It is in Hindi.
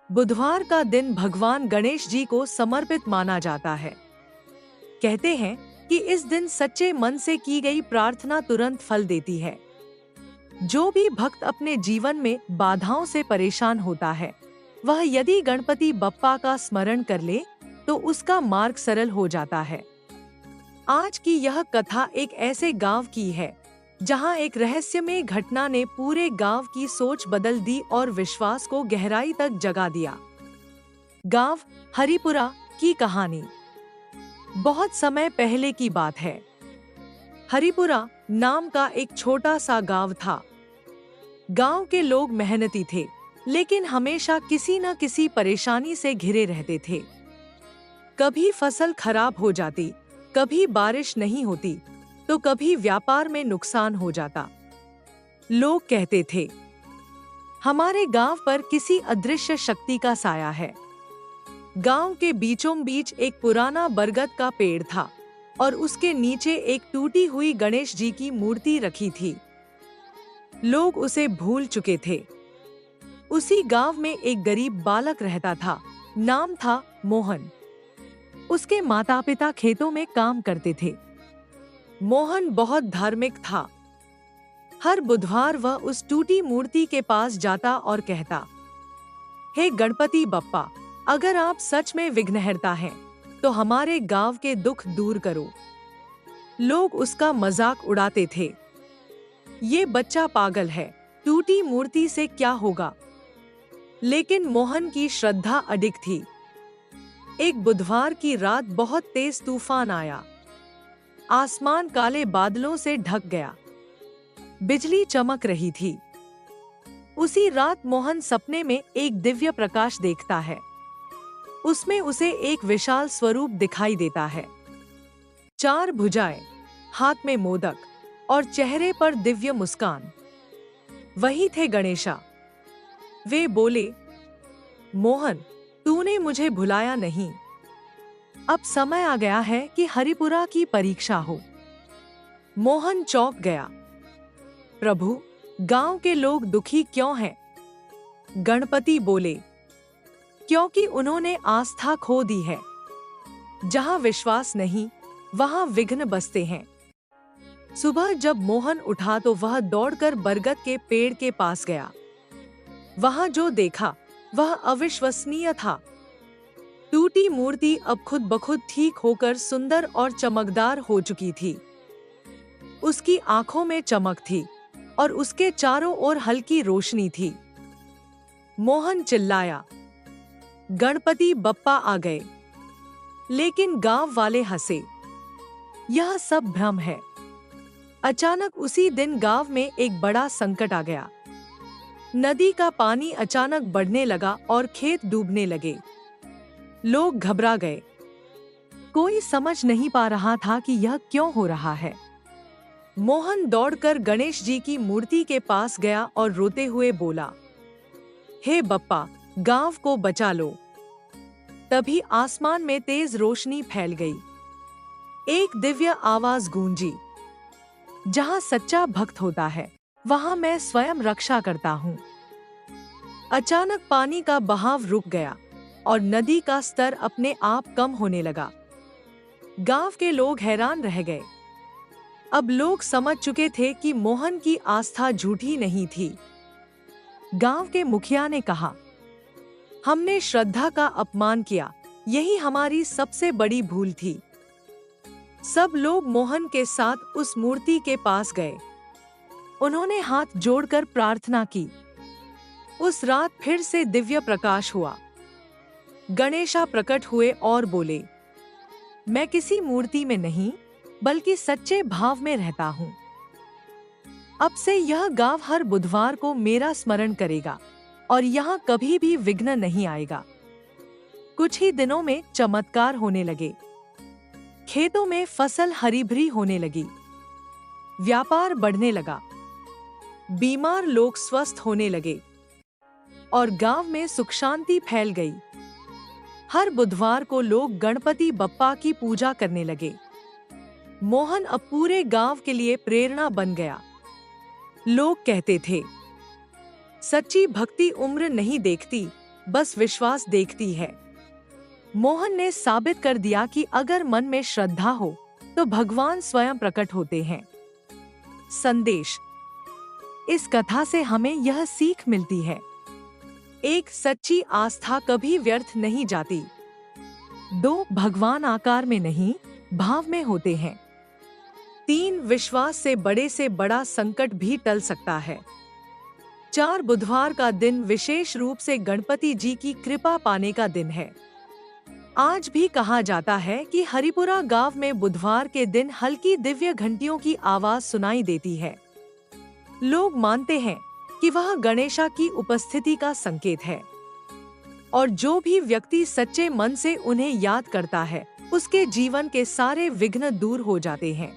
बुधवार का दिन भगवान गणेश जी को समर्पित माना जाता है। कहते हैं कि इस दिन सच्चे मन से की गई प्रार्थना तुरंत फल देती है। जो भी भक्त अपने जीवन में बाधाओं से परेशान होता है, वह यदि गणपति बप्पा का स्मरण कर ले तो उसका मार्ग सरल हो जाता है। आज की यह कथा एक ऐसे गांव की है जहां एक रहस्यमय घटना ने पूरे गांव की सोच बदल दी और विश्वास को गहराई तक जगा दिया। गांव हरिपुरा की कहानी। बहुत समय पहले की बात है। हरिपुरा नाम का एक छोटा सा गांव था। गांव के लोग मेहनती थे, लेकिन हमेशा किसी न किसी परेशानी से घिरे रहते थे। कभी फसल खराब हो जाती, कभी बारिश नहीं होती, तो कभी व्यापार में नुकसान हो जाता। लोग कहते थे, हमारे गांव पर किसी अदृश्य शक्ति का साया है। गांव के बीचों बीच एक पुराना बरगद का पेड़ था और उसके नीचे एक टूटी हुई गणेश जी की मूर्ति रखी थी। लोग उसे भूल चुके थे। उसी गांव में एक गरीब बालक रहता था। नाम था मोहन। उसके माता पिता खेतों में काम करते थे। मोहन बहुत धार्मिक था। हर बुधवार वह उस टूटी मूर्ति के पास जाता और कहता, हे गणपति बप्पा, अगर आप सच में विघ्नहर्ता हैं, तो हमारे गांव के दुख दूर करो। लोग उसका मजाक उड़ाते थे। ये बच्चा पागल है, टूटी मूर्ति से क्या होगा? लेकिन मोहन की श्रद्धा अडिग थी। एक बुधवार की रात बहुत तेज तूफान आया। आसमान काले बादलों से ढक गया। बिजली चमक रही थी। उसी रात मोहन सपने में एक दिव्य प्रकाश देखता है। उसमें उसे एक विशाल स्वरूप दिखाई देता है। 4 भुजाएं, हाथ में मोदक और चेहरे पर दिव्य मुस्कान। वही थे गणेशा। वे बोले, मोहन, तूने मुझे भुलाया नहीं। अब समय आ गया है कि हरिपुरा की परीक्षा हो। मोहन चौंक गया। प्रभु, गांव के लोग दुखी क्यों हैं? गणपति बोले, क्योंकि उन्होंने आस्था खो दी है। जहां विश्वास नहीं, वहां विघ्न बसते हैं। सुबह जब मोहन उठा तो वह दौड़कर बरगद के पेड़ के पास गया। वहां जो देखा वह अविश्वसनीय था। टूटी मूर्ति अब खुद ब खुद ठीक होकर सुंदर और चमकदार हो चुकी थी। उसकी आंखों में चमक थी और उसके चारों ओर हल्की रोशनी थी। मोहन चिल्लाया, गणपति बप्पा आ गए। लेकिन गांव वाले हंसे। यह सब भ्रम है। अचानक उसी दिन गांव में एक बड़ा संकट आ गया। नदी का पानी अचानक बढ़ने लगा और खेत डूबने लगे। लोग घबरा गए। कोई समझ नहीं पा रहा था कि यह क्यों हो रहा है। मोहन दौड़कर गणेश जी की मूर्ति के पास गया और रोते हुए बोला, हे बप्पा, गांव को बचा लो। तभी आसमान में तेज रोशनी फैल गई। एक दिव्य आवाज गूंजी, जहां सच्चा भक्त होता है, वहां मैं स्वयं रक्षा करता हूं। अचानक पानी का बहाव रुक गया और नदी का स्तर अपने आप कम होने लगा। गांव के लोग हैरान रह गए। अब लोग समझ चुके थे कि मोहन की आस्था झूठी नहीं थी। गांव के मुखिया ने कहा, हमने श्रद्धा का अपमान किया, यही हमारी सबसे बड़ी भूल थी। सब लोग मोहन के साथ उस मूर्ति के पास गए। उन्होंने हाथ जोड़कर प्रार्थना की। उस रात फिर से दिव्य प्रकाश हुआ। गणेशा प्रकट हुए और बोले, मैं किसी मूर्ति में नहीं, बल्कि सच्चे भाव में रहता हूँ। अब से यह गांव हर बुधवार को मेरा स्मरण करेगा और यहाँ कभी भी विघ्न नहीं आएगा। कुछ ही दिनों में चमत्कार होने लगे। खेतों में फसल हरी भरी होने लगी। व्यापार बढ़ने लगा। बीमार लोग स्वस्थ होने लगे और गांव में सुख शांति फैल गई। हर बुधवार को लोग गणपति बप्पा की पूजा करने लगे। मोहन अब पूरे गांव के लिए प्रेरणा बन गया। लोग कहते थे, सच्ची भक्ति उम्र नहीं देखती, बस विश्वास देखती है। मोहन ने साबित कर दिया कि अगर मन में श्रद्धा हो तो भगवान स्वयं प्रकट होते हैं। संदेश: इस कथा से हमें यह सीख मिलती है, एक सच्ची आस्था कभी व्यर्थ नहीं जाती। 2. भगवान आकार में नहीं, भाव में होते हैं। 3. विश्वास से बड़ा संकट भी टल सकता है। 4. बुधवार का दिन विशेष रूप से गणपति जी की कृपा पाने का दिन है। आज भी कहा जाता है कि हरिपुरा गांव में बुधवार के दिन हल्की दिव्य घंटियों की आवाज सुनाई देती है। लोग मानते हैं कि वह गणेशा की उपस्थिति का संकेत है और जो भी व्यक्ति सच्चे मन से उन्हें याद करता है, उसके जीवन के सारे विघ्न दूर हो जाते हैं।